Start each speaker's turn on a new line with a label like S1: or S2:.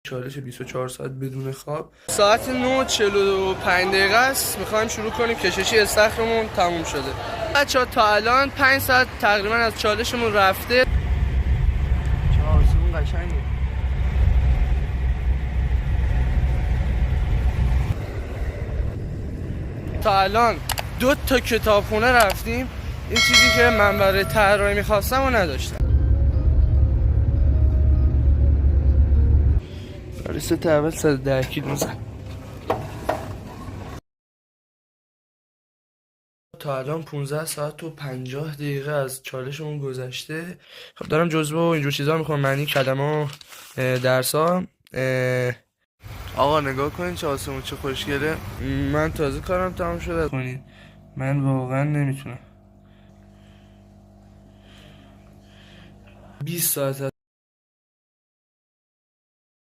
S1: چالش 24 ساعت بدون خواب. ساعت 9:45 است. میخوایم شروع کنیم. کششی استخرمون تموم شده. بچه‌ها تا الان 5 ساعت تقریبا از چالشمون رفته. چه آسمون قشنگه. تا الان 2 تا کتابخونه رفتیم. این چیزی که من برای طراحی میخواستم و نداشتم. برای ست اول 110 کیلو زد. تا الان 15 ساعت و 50 دقیقه از چالشمون گذشته. خب دارم جزوه و اینجور چیزا میخونم، معنی کلمه و درسا. آقا نگاه کنین چه آسمون چه خوشگله. من تازه کارم تمام شده. کنین من واقعا نمیتونم. 20 ساعت